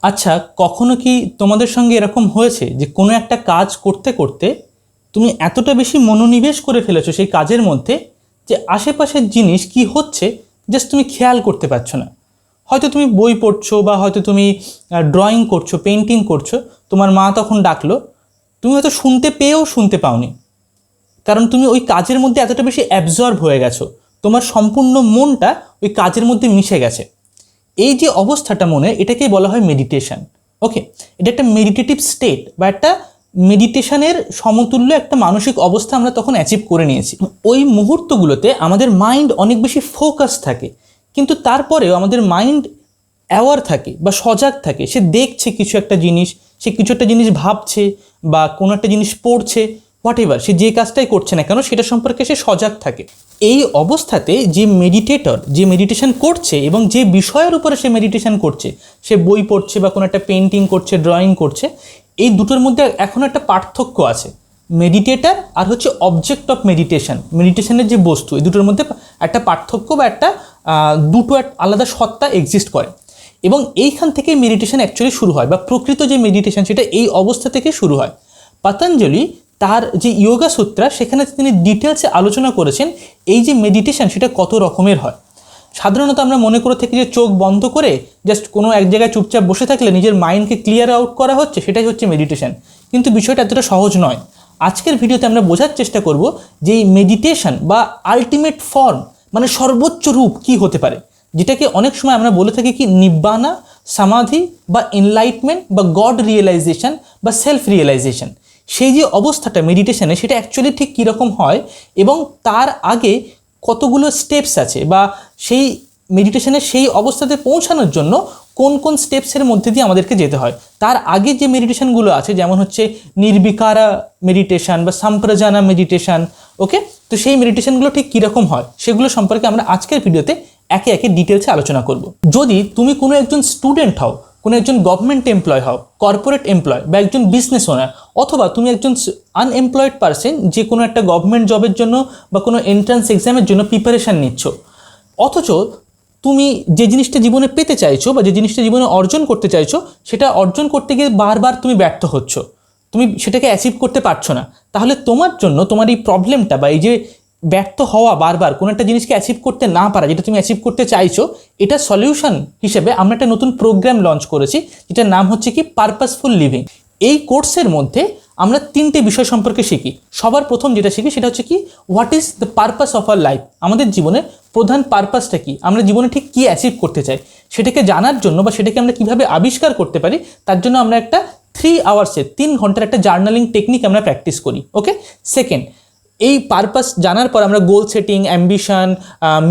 আচ্ছা, কখনো কি তোমাদের সঙ্গে এরকম হয়েছে যে কোনো একটা কাজ করতে করতে তুমি এতটা বেশি মনোনিবেশ করে ফেলেছো সেই কাজের মধ্যে যে আশেপাশের জিনিস কি হচ্ছে জাস্ট তুমি খেয়াল করতে পারছো না? হয়তো তুমি বই পড়ছো বা হয়তো তুমি ড্রয়িং করছো, পেন্টিং করছো, তোমার মা তখন ডাকলো, তুমি হয়তো শুনতে পেয়েও শুনতে পাওনি, কারণ তুমি ওই কাজের মধ্যে এতটা বেশি অ্যাবজর্ব হয়ে গেছো, তোমার সম্পূর্ণ মনটা ওই কাজের মধ্যে মিশে গেছে। এই যে অবস্থাটা মনে, এটাকেই বলা হয় মেডিটেশন। ওকে, এটা একটা মেডিটেটিভ স্টেট বা একটা মেডিটেশনের সমতুল্য একটা মানসিক অবস্থা আমরা তখন অ্যাচিভ করে নিয়েছি। ওই মুহূর্তগুলোতে আমাদের মাইন্ড অনেক বেশি ফোকাস থাকে, কিন্তু তারপরেও আমাদের মাইন্ড অ্যাওয়ার থাকে বা সজাগ থাকে, সে দেখছে কিছু একটা জিনিস, সে কিছু একটা জিনিস ভাবছে বা কোনো একটা জিনিস পড়ছে, হোয়াট এভার, সে যে কাজটাই করছে না কেন সেটা সম্পর্কে সে সজাগ থাকে। এই অবস্থাতে যে মেডিটেটর যে মেডিটেশন করছে এবং যে বিষয়ের উপরে সে মেডিটেশন করছে, সে বই পড়ছে বা কোনো একটা পেন্টিং করছে, ড্রয়িং করছে, এই দুটোর মধ্যে এখন একটা পার্থক্য আছে। মেডিটেটর আর হচ্ছে অবজেক্ট অফ মেডিটেশন, মেডিটেশনের যে বস্তু, এই দুটোর মধ্যে একটা পার্থক্য বা একটা দুটো আলাদা সত্তা এক্সিস্ট করে। এবং এইখান থেকেই মেডিটেশন অ্যাকচুয়ালি শুরু হয়, বা প্রকৃত যে মেডিটেশন সেটা এই অবস্থা থেকে শুরু হয়। পতঞ্জলি তার যে যোগা সূত্রা, সেখানে তিনি ডিটেলসে আলোচনা করেছেন এই যে মেডিটেশন সেটা কত রকমের হয়। সাধারণত আমরা মনে করে থাকি যে চোখ বন্ধ করে জাস্ট কোনো এক জায়গায় চুপচাপ বসে থাকলে নিজের মাইন্ডকে ক্লিয়ার আউট করা হচ্ছে, সেটাই হচ্ছে মেডিটেশন। কিন্তু বিষয়টা এতটা সহজ নয়। আজকের ভিডিওতে আমরা বোঝার চেষ্টা করব যে এই মেডিটেশন বা আলটিমেট ফর্ম, মানে সর্বোচ্চ রূপ কি হতে পারে, যেটাকে অনেক সময় আমরা বলে থাকি কি নিব্বানা, সমাধি বা এনলাইটমেন্ট বা গড রিয়েলাইজেশন বা সেলফ রিয়েলাইজেশন। সেই যে অবস্থাটা মেডিটেশনে, সেটা অ্যাকচুয়ালি ঠিক কীরকম হয় এবং তার আগে কতগুলো স্টেপস আছে, বা সেই মেডিটেশনের সেই অবস্থাতে পৌঁছানোর জন্য কোন কোন স্টেপসের মধ্যে দিয়ে আমাদেরকে যেতে হয়। তার আগে যে মেডিটেশনগুলো আছে, যেমন হচ্ছে নির্বিকারা মেডিটেশন বা সম্প্রজানা মেডিটেশন। ওকে, তো সেই মেডিটেশনগুলো ঠিক কীরকম হয় সেগুলো সম্পর্কে আমরা আজকের ভিডিওতে একে একে ডিটেলসে আলোচনা করব। যদি তুমি কোনো একজন স্টুডেন্ট হও, কোনো একজন গভর্নমেন্ট এমপ্লয় হও, কর্পোরেট এমপ্লয় বা একজন বিজনেস ওনার, অথবা তুমি একজন আনএমপ্লয়েড পারসন যে কোনো একটা গভর্নমেন্ট জবের জন্য বা কোনো এন্ট্রান্স এক্সামের জন্য প্রিপারেশান নিচ্ছ, অথচ তুমি যে জিনিসটা জীবনে পেতে চাইছো বা যে জিনিসটা জীবনে অর্জন করতে চাইছো, সেটা অর্জন করতে গিয়ে বারবার তুমি ব্যর্থ হচ্ছ, তুমি সেটাকে অ্যাচিভ করতে পারছো না, তাহলে তোমার জন্য তোমার এই প্রবলেমটা বা এই যে ব্যর্থ হওয়া, বারবার কোনো একটা জিনিসকে অ্যাচিভ করতে না পারা যেটা তুমি অ্যাচিভ করতে চাইছো, এটা সলিউশন হিসেবে আমরা একটা নতুন প্রোগ্রাম লঞ্চ করেছি, যেটার নাম হচ্ছে কি পারপাসফুল লিভিং। এই কোর্সের মধ্যে আমরা তিনটে বিষয় সম্পর্কে শিখি। সবার প্রথম যেটা শিখি সেটা হচ্ছে কি, what is the purpose of our life, আমাদের জীবনের প্রধান পারপাসটা কি, আমরা জীবনে ঠিক কী অ্যাচিভ করতে চাই সেটাকে জানার জন্য বা সেটাকে আমরা কীভাবে আবিষ্কার করতে পারি, তার জন্য আমরা একটা 3 আওয়ার্সের 3 ঘন্টার একটা জার্নালিং টেকনিক আমরা প্র্যাকটিস করি। ওকে, সেকেন্ড, এই পারপাস জানার পর আমরা গোল setting, ambition,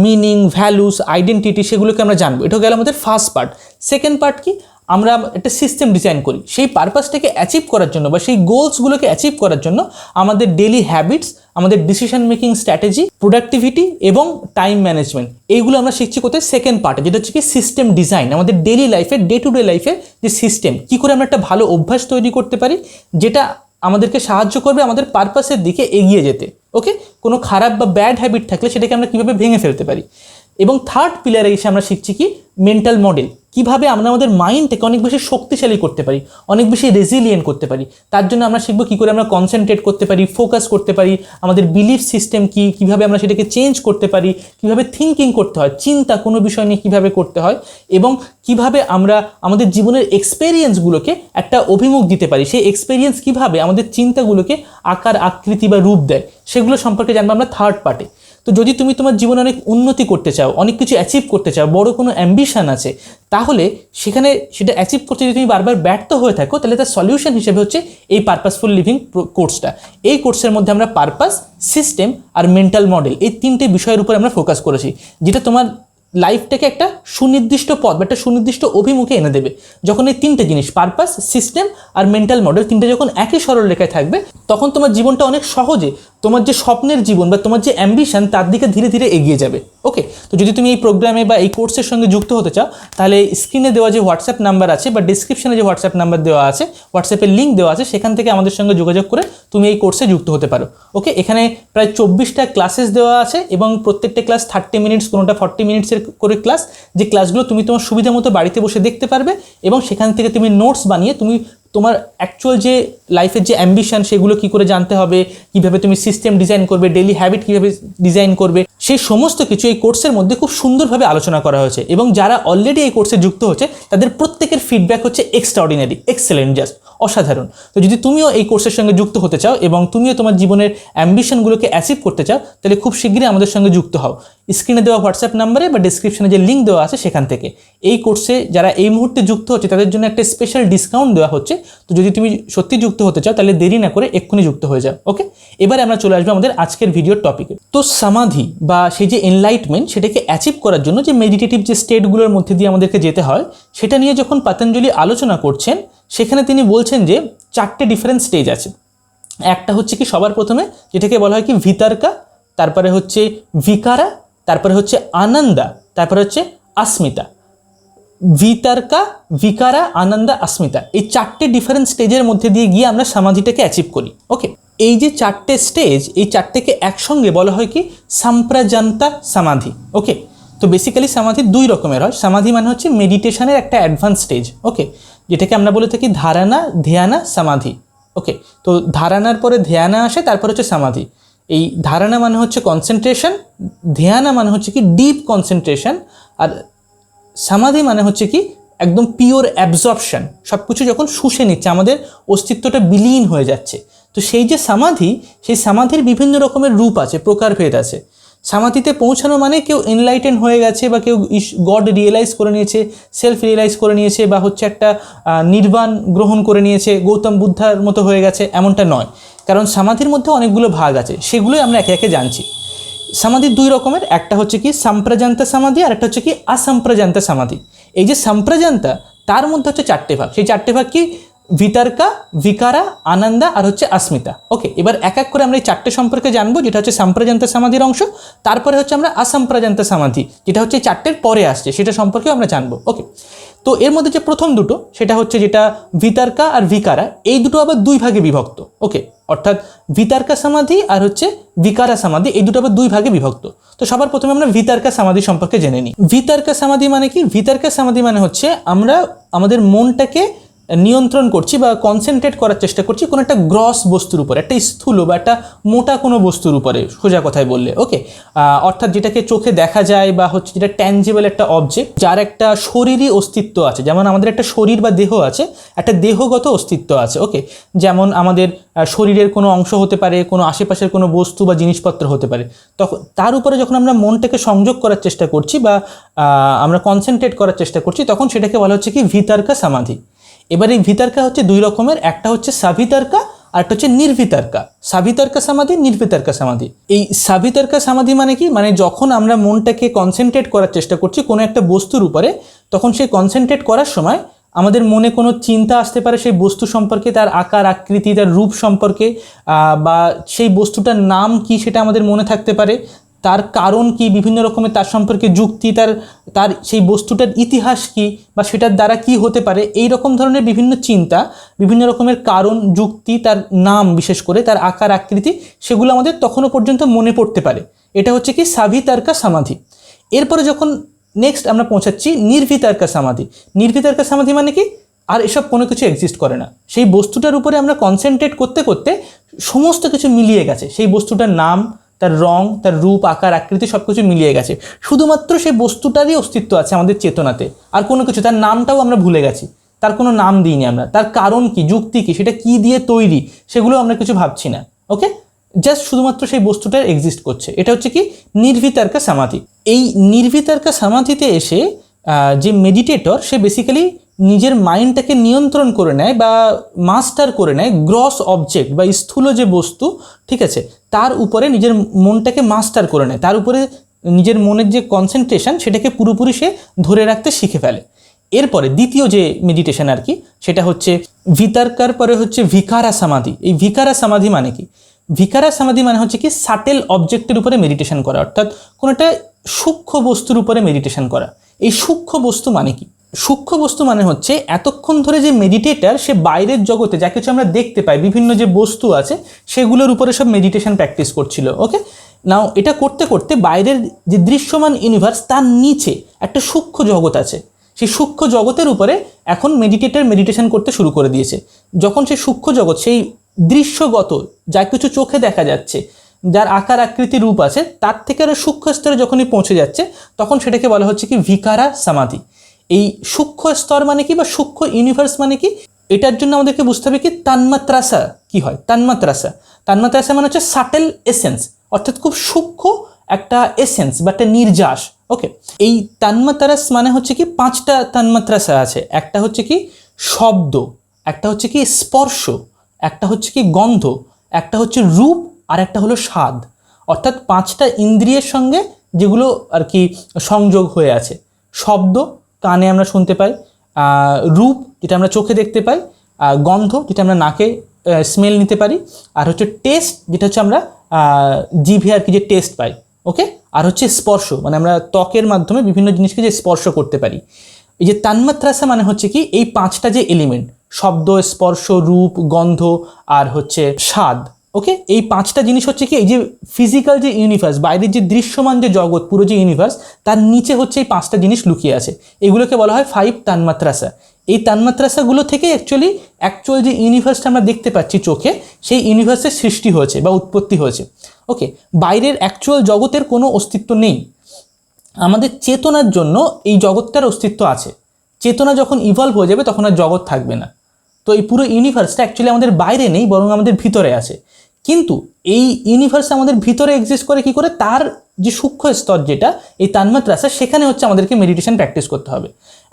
meaning, values, identity, সেগুলোকে আমরা জানবো। এটা গেল আমাদের ফার্স্ট পার্ট। সেকেন্ড পার্ট কি, আমরা একটা সিস্টেম ডিজাইন করি সেই পারপাসটাকে অ্যাচিভ করার জন্য বা সেই গোলসগুলোকে অ্যাচিভ করার জন্য। আমাদের ডেলি হ্যাবিটস, আমাদের ডিসিশন মেকিং স্ট্র্যাটেজি, প্রোডাক্টিভিটি এবং টাইম ম্যানেজমেন্ট, এইগুলো আমরা শিখছি কোথায়, সেকেন্ড পার্টে, যেটা হচ্ছে কি সিস্টেম ডিজাইন। আমাদের ডেলি লাইফে, ডে টু ডে লাইফে যে সিস্টেম, কী করে আমরা একটা ভালো অভ্যাস তৈরি করতে পারি যেটা আমাদেরকে সাহায্য করবে আমাদের পারপাসের দিকে এগিয়ে যেতে। ওকে, কোনো খারাপ বা ব্যাড হ্যাবিট থাকলে সেটাকে আমরা কীভাবে ভেঙে ফেলতে পারি। এবং থার্ড পিলারে এসে আমরা শিখছি কি, মেন্টাল মডেল, কীভাবে আমরা আমাদের মাইন্ডটাকে অনেক বেশি শক্তিশালী করতে পারি, অনেক বেশি রেজিলিয়েন্ট করতে পারি। তার জন্য আমরা শিখবো কী করে আমরা কনসেন্ট্রেট করতে পারি, ফোকাস করতে পারি, আমাদের বিলিফ সিস্টেম কী, কীভাবে আমরা সেটাকে চেঞ্জ করতে পারি, কীভাবে থিঙ্কিং করতে হয়, চিন্তা কোনো বিষয় নিয়ে কীভাবে করতে হয়, এবং কীভাবে আমরা আমাদের জীবনের এক্সপেরিয়েন্সগুলোকে একটা অভিমুখ দিতে পারি, সেই এক্সপেরিয়েন্স কীভাবে আমাদের চিন্তাগুলোকে আকার, আকৃতি বা রূপ দেয়, সেগুলো সম্পর্কে জানবো আমরা থার্ড পার্টে। তো যদি তুমি তোমার জীবনে অনেক উন্নতি করতে চাও, অনেক কিছু অ্যাচিভ করতে চাও, বড় কোনো অ্যাম্বিশন আছে, তাহলে সেখানে সেটা অ্যাচিভ করতে যদি তুমি বারবার ব্যর্থ হয়ে থাকো, তাহলে তার সলিউশন হিসেবে হচ্ছে এই পারপাসফুল লিভিং কোর্সটা। এই কোর্সের মধ্যে আমরা পারপাস, সিস্টেম আর মেন্টাল মডেল, এই তিনটে বিষয়ের উপর আমরা ফোকাস করেছি, যেটা তোমার লাইফটাকে একটা সুনির্দিষ্ট পথ বা একটা সুনির্দিষ্ট অভিমুখে এনে দেবে। যখন এই তিনটে জিনিস, পারপাস, সিস্টেম আর মেন্টাল মডেল, তিনটে যখন একই সরল রেখায় থাকবে, তখন তোমার জীবনটা অনেক সহজে তোমার যে স্বপ্নের জীবন বা তোমার যে অ্যাম্বিশন তার দিকে ধীরে ধীরে এগিয়ে যাবে। ওকে, তো যদি তুমি এই প্রোগ্রামে বা এই কোর্সের সঙ্গে যুক্ত হতে চাও, তাহলে স্ক্রিনে দেওয়া যে হোয়াটসঅ্যাপ নাম্বার আছে বা ডিসক্রিপশনে যে হোয়াটসঅ্যাপ নাম্বার দেওয়া আছে, হোয়াটসঅ্যাপের লিঙ্ক দেওয়া আছে, সেখান থেকে আমাদের সঙ্গে যোগাযোগ করে তুমি এই কোর্সে যুক্ত হতে পারো। ওকে, এখানে প্রায় 24টা ক্লাসেস দেওয়া আছে এবং প্রত্যেকটা ক্লাস 30 মিনিটস, কোনোটা 40 মিনিটসের করে ক্লাস, যে ক্লাসগুলো তুমি তোমার সুবিধা মতো বাড়িতে বসে দেখতে পারবে এবং সেখান থেকে তুমি নোটস বানিয়ে তুমি তোমার অ্যাকচুয়াল যে লাইফের যে অ্যাম্বিশন সেগুলো কী করে জানতে হবে, কীভাবে তুমি সিস্টেম ডিজাইন করবে, ডেইলি হ্যাবিট কীভাবে ডিজাইন করবে, সেই সমস্ত কিছু এই কোর্সের মধ্যে খুব সুন্দরভাবে আলোচনা করা হয়েছে। এবং যারা অলরেডি এই কোর্সে যুক্ত হচ্ছে তাদের প্রত্যেকের ফিডব্যাক হচ্ছে এক্সট্রাঅর্ডিনারি, এক্সেলেন্ট, জাস্ট অসাধারণ। তো যদি তুমিও এই কোর্সের সঙ্গে যুক্ত হতে চাও এবং তুমিও তোমার জীবনের অ্যাম্বিশনগুলোকে অ্যাচিভ করতে চাও, তাহলে খুব শীঘ্রই আমাদের সঙ্গে যুক্ত হও স্ক্রিনে দেওয়া হোয়াটসঅ্যাপ নাম্বারে বা ডিসক্রিপশনে যে লিঙ্ক দেওয়া আছে সেখান থেকে। এই কোর্সে যারা এই মুহূর্তে যুক্ত হচ্ছে তাদের জন্য একটা স্পেশাল ডিসকাউন্ট দেওয়া হচ্ছে। তো যদি তুমি সত্যি যুক্ত হতে চাও তাহলে দেরি না করে এক্ষুনি যুক্ত হয়ে যাও। ওকে, এবারে আমরা চলে আসবো আমাদের আজকের ভিডিওর টপিকে। তো সমাধি বা সেই যে এনলাইটমেন্ট, সেটাকে অ্যাচিভ করার জন্য যে মেডিটেটিভ যে স্টেটগুলোর মধ্যে দিয়ে আমাদেরকে যেতে হয়, সেটা নিয়ে যখন পতঞ্জলি আলোচনা করছেন, সেখানে তিনি বলছেন যে 4টে ডিফারেন্ট স্টেজ আছে। একটা হচ্ছে কি সবার প্রথমে যেটাকে বলা হয় কি ভিতর্কা, তারপরে হচ্ছে ভিকারা, তারপরে হচ্ছে আনন্দা, তারপরে হচ্ছে अस्मिता। ভিতর্কা, ভিকারা, আনন্দা, अस्मिता, এই 4টে ডিফারেন্ট স্টেজের মধ্যে দিয়ে গিয়ে আমরা সমাধিটাকে অ্যাচিভ করি। ওকে, এই যে 4টে স্টেজ, এই 4টেকে একসঙ্গে বলা হয় কি সম্প্রজান্তা সমাধি। ওকে, তো বেসিক্যালি সমাধি 2 রকমের হয়। সমাধি মানে হচ্ছে মেডিটেশনের একটা অ্যাডভান্স স্টেজ। ওকে, যেটাকে আমরা বলে থাকি ধারণা, ধ্যানা, সমাধি। ওকে, তো ধারণার পরে ধ্যানা আসে, তারপর হচ্ছে সমাধি। এই ধারণা মানে হচ্ছে কনসেন্ট্রেশন, ধ্যানা মানে হচ্ছে কি ডিপ কনসেন্ট্রেশন, আর সমাধি মানে হচ্ছে কি একদম পিওর অ্যাবজর্পশন, সব কিছু যখন শুষে নিচ্ছে, আমাদের অস্তিত্বটা বিলীন হয়ে যাচ্ছে। তো সেই যে সমাধি, সেই সমাধির বিভিন্ন রকমের রূপ আছে, প্রকারভেদ আছে। সমাধিতে পৌঁছানো মানে কেউ এনলাইটেন হয়ে গেছে বা কেউ গড রিয়েলাইজ করে নিয়েছে, সেলফ রিয়েলাইজ করে নিয়েছে, বা হচ্ছে একটা নির্বাণ গ্রহণ করে নিয়েছে, গৌতম বুদ্ধার মতো হয়ে গেছে, এমনটা নয়। কারণ সমাধির মধ্যে অনেকগুলো ভাগ আছে, সেগুলোই আমরা একে একে জানছি। সমাধি 2 রকমের, একটা হচ্ছে কি সম্প্রজান্তা সমাধি আর একটা হচ্ছে কি অসম্প্রজান্তা সমাধি। এই যে সম্প্রজান্তা, তার মধ্যে হচ্ছে 4টে ভাগ। সেই 4টে ভাগ কি ভিতর্কা, ভিকারা, আনন্দা আর হচ্ছে अस्मिता। ওকে, এবার এক এক করে আমরা এই 4টে সম্পর্কে জানবো, যেটা হচ্ছে সম্প্রজান্তা সমাধির অংশ। তারপরে হচ্ছে আমরা অসম্প্রজান্তা সমাধি, যেটা হচ্ছে 4টের পরে আসছে, সেটা সম্পর্কে আমরা জানবো। ওকে, তো এর মধ্যে যে প্রথম দুটো, সেটা হচ্ছে যেটা ভিতর্কা আর ভিকারা, এই দুটো আবার 2 ভাগে বিভক্ত। ওকে, অর্থাৎ ভিতর্কা সমাধি আর হচ্ছে ভিকারা সমাধি, এই দুটো আবার 2 ভাগে বিভক্ত। তো সবার প্রথমে আমরা ভিতর্কা সমাধি সম্পর্কে জেনে নিই। ভিতর্কা সমাধি মানে কি? ভিতর্কা সমাধি মানে হচ্ছে আমরা আমাদের মনটাকে নিয়ন্ত্রণ করছি বা কনসেন্ট্রেট করার চেষ্টা করছি কোনো একটা গ্রস বস্তুর উপরে, একটা স্থূল বা একটা মোটা কোনো বস্তুর উপরে, সোজা কথায় বললে। ওকে, অর্থাৎ যেটাকে চোখে দেখা যায় বা হচ্ছে যেটা ট্যাঞ্জিবল একটা অবজেক্ট, যার একটা শরীরই অস্তিত্ব আছে। যেমন আমাদের একটা শরীর বা দেহ আছে, একটা দেহগত অস্তিত্ব আছে। ওকে, যেমন আমাদের শরীরের কোনো অংশ হতে পারে, কোনো আশেপাশের কোনো বস্তু বা জিনিসপত্র হতে পারে। তখন তার উপরে যখন আমরা মনটাকে সংযোগ করার চেষ্টা করছি বা আমরা কনসেন্ট্রেট করার চেষ্টা করছি, তখন সেটাকে বলা হচ্ছে কি ভিতর্কা সমাধি। এবার এই ভিতর্কা হচ্ছে 2 রকমের, একটা হচ্ছে সাভিতর্কা আর একটা হচ্ছে নির্ভিতর্কা। সাভিতর্কা সমাধি, নির্ভিতর্কা সমাধি। এই সাভিতর্কা সমাধি মানে কি? মানে যখন আমরা মনটাকে কনসেন্ট্রেট করার চেষ্টা করছি কোনো একটা বস্তুর উপরে, তখন সেই কনসেন্ট্রেট করার সময় আমাদের মনে কোনো চিন্তা আসতে পারে সেই বস্তু সম্পর্কে, তার আকার আকৃতি, তার রূপ সম্পর্কে, বা সেই বস্তুটার নাম কি সেটা আমাদের মনে থাকতে পারে, তার কারণ কি, বিভিন্ন রকমের তার সম্পর্কে যুক্তি, তার সেই বস্তুটার ইতিহাস কি বা সেটার দ্বারা কি হতে পারে, এই রকম ধরনের বিভিন্ন চিন্তা, বিভিন্ন রকমের কারণ, যুক্তি, তার নাম, বিশেষ করে তার আকার আকৃতি, সেগুলো আমাদের তখনও পর্যন্ত মনে পড়তে পারে। এটা হচ্ছে কি সাভিতর্কা সমাধি। এরপরে যখন নেক্সট আমরা পৌঁছাচ্ছি নির্ভিতর্কা সমাধি। নির্ভিতর্কা সমাধি মানে কি? আর এসব কোনো কিছু এক্সিস্ট করে না, সেই বস্তুটার উপরে আমরা কনসেন্ট্রেট করতে করতে সমস্ত কিছু মিলিয়ে গেছে, সেই বস্তুটার নাম, তার রং, তার রূপ, আকার আকৃতি সব কিছু মিলিয়ে গেছে। শুধুমাত্র সেই বস্তুটারই অস্তিত্ব আছে আমাদের চেতনাতে, আর কোনো কিছু, তার নামটাও আমরা ভুলে গেছি, তার কোনো নাম দিইনি আমরা, তার কারণ কি, যুক্তি কি, সেটা কি দিয়ে তৈরি, সেগুলো আমরা কিছু ভাবছি না। ওকে, জাস্ট শুধুমাত্র সেই বস্তুটার এক্সিস্ট করছে। এটা হচ্ছে কি নির্ভিতর্কা সমাধি। এই নির্ভিতর্কা সমাধিতে এসে যে মেডিটেটর, সে বেসিক্যালি নিজের মাইন্ডটাকে নিয়ন্ত্রণ করে নেয় বা মাস্টার করে নেয় গ্রস অবজেক্ট বা স্থূল যে বস্তু, ঠিক আছে, তার উপরে নিজের মনটাকে মাস্টার করে নেয়, তার উপরে নিজের মনের যে কনসেন্ট্রেশন সেটাকে পুরোপুরি সে ধরে রাখতে শিখে ফেলে। এরপরে দ্বিতীয় যে মেডিটেশন আর কি, সেটা হচ্ছে ভিতর্কার পরে হচ্ছে ভিকারা সমাধি। এই ভিকারা সমাধি মানে কি? ভিকারা সমাধি মানে হচ্ছে কি সাটেল অবজেক্টের উপরে মেডিটেশন করা, অর্থাৎ কোনো একটা সূক্ষ্ম বস্তুর উপরে মেডিটেশন করা। এই সূক্ষ্ম বস্তু মানে কি? সূক্ষ্ম বস্তু মানে হচ্ছে এতক্ষণ ধরে যে মেডিটেটর সে বাইরের জগতে যা কিছু আমরা দেখতে পাই, বিভিন্ন যে বস্তু আছে সেগুলোর উপরে সব মেডিটেশন প্র্যাকটিস করছিল। ওকে, নাও এটা করতে করতে বাইরের যে দৃশ্যমান ইউনিভার্স তার নিচে একটা সূক্ষ্ম জগৎ আছে, সেই সূক্ষ্ম জগতের উপরে এখন মেডিটেটর মেডিটেশন করতে শুরু করে দিয়েছে। যখন সেই সূক্ষ্ম জগৎ, সেই দৃশ্যগত যা কিছু চোখে দেখা যাচ্ছে, যার আকার আকৃতি রূপ আছে, তার থেকে আরো সূক্ষ্ম স্তরে যখনই পৌঁছে যাচ্ছে তখন সেটাকে বলা হচ্ছে কি ভিকারা সমাধি। এই সূক্ষ্ম স্তর মানে কি বা সূক্ষ্ম ইউনিভার্স মানে কি, এটার জন্য আমাদেরকে বুঝতে হবে কি তান্মাত্রাসা কি হয়। তান্মাত্রাসা মানে হচ্ছে সাটেল এসেন্স, অর্থাৎ খুব সূক্ষ্ম একটা এসেন্স বা একটা নির্যাস। ওকে, এই তান্মাত্রাস মানে হচ্ছে কি 5টা তান্মাত্রাসা আছে। একটা হচ্ছে কি শব্দ, একটা হচ্ছে কি স্পর্শ, একটা হচ্ছে কি গন্ধ, একটা হচ্ছে রূপ, আর একটা হলো স্বাদ। অর্থাৎ 5টা ইন্দ্রিয়ের সঙ্গে যেগুলো আর কি সংযোগ হয়ে আছে। শব্দ কানে আমরা শুনতে পাই, রূপ যেটা আমরা চোখে দেখতে পাই, গন্ধ যেটা আমরা নাকে স্মেল নিতে পারি, আর হচ্ছে টেস্ট যেটা হচ্ছে আমরা জিভে আর কি যে টেস্ট পাই। ওকে, আর হচ্ছে স্পর্শ মানে আমরা ত্বকের মাধ্যমে বিভিন্ন জিনিসকে যে স্পর্শ করতে পারি। এই যে তান্মাত্রাসা মানে হচ্ছে কি এই 5টা যে এলিমেন্ট, শব্দ, স্পর্শ, রূপ, গন্ধ আর হচ্ছে স্বাদ। ওকে, এই 5টা জিনিস হচ্ছে কি এই যে ফিজিক্যাল যে ইউনিভার্স, বাইরের যে দৃশ্যমান যে জগৎ, পুরো যে ইউনিভার্স, তার নিচে হচ্ছে এই 5টা জিনিস লুকিয়ে আছে। এগুলোকে বলা হয় 5 তান্মাত্রাসা। এই তান্মাত্রাসাগুলো থেকে অ্যাকচুয়াল যে ইউনিভার্সটা আমরা দেখতে পাচ্ছি চোখে, সেই ইউনিভার্সের সৃষ্টি হয়েছে বা উৎপত্তি হয়েছে। ওকে, বাইরের অ্যাকচুয়াল জগতের কোনো অস্তিত্ব নেই। আমাদের চেতনার জন্য এই জগৎটার অস্তিত্ব আছে। চেতনা যখন ইভলভ হয়ে যাবে তখন আর জগৎ থাকবে না। তো এই পুরো ইউনিভার্সটা অ্যাকচুয়ালি আমাদের বাইরে নেই, বরং আমাদের ভিতরে আছে। কিন্তু এই ইউনিভার্স আমাদের ভিতরে এক্সিস্ট করে কি করে, তার যে সূক্ষ্ম স্তর যেটা এই তান্মাত্রাসা, সেখানে হচ্ছে আমাদেরকে মেডিটেশন প্র্যাকটিস করতে হবে।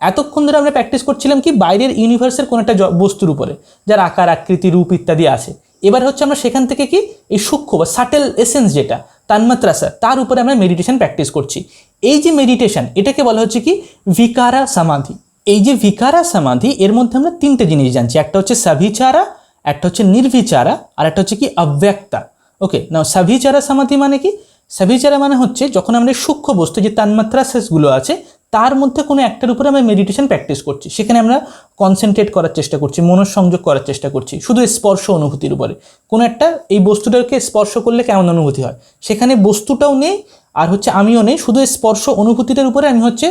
এতক্ষণ ধরে আমরা প্র্যাকটিস করছিলাম কি বাইরের ইউনিভার্সের কোনো একটা বস্তুর উপরে, যার আকার আকৃতি রূপ ইত্যাদি আছে। এবার হচ্ছে আমরা সেখান থেকে কি এই সূক্ষ্ম বা সাটেল এসেন্স যেটা তান্মাত্রাসা, তার উপরে আমরা মেডিটেশন প্র্যাকটিস করছি। এই যে মেডিটেশন, এটাকে বলা হচ্ছে কি ভিকারা সমাধি। এই যে ভিকারা সমাধি, এর মধ্যে আমরা 3টে জিনিস জানছি। একটা হচ্ছে সাভিচারা, একটা হচ্ছে নির্বিচারা, আর একটা হচ্ছে কি অব্যক্তা। ওকে, নাও সাভিচারা সমাধি মানে কি? সাভিচারা মানে হচ্ছে যখন আমরা সূক্ষ্ম বস্তু যে তান্মাত্রাসগুলো আছে তার মধ্যে কোনো একটার উপরে আমরা মেডিটেশন প্র্যাকটিস করছি, সেখানে আমরা কনসেন্ট্রেট করার চেষ্টা করছি, মনঃসংযোগ করার চেষ্টা করছি শুধু স্পর্শ অনুভূতির উপরে। কোনো একটা এই বস্তুটাকে স্পর্শ করলে কেমন অনুভূতি হয়, সেখানে বস্তুটাও নেই আর হচ্ছে আমিও নেই, শুধু স্পর্শ অনুভূতিটার উপরে আমি হচ্ছে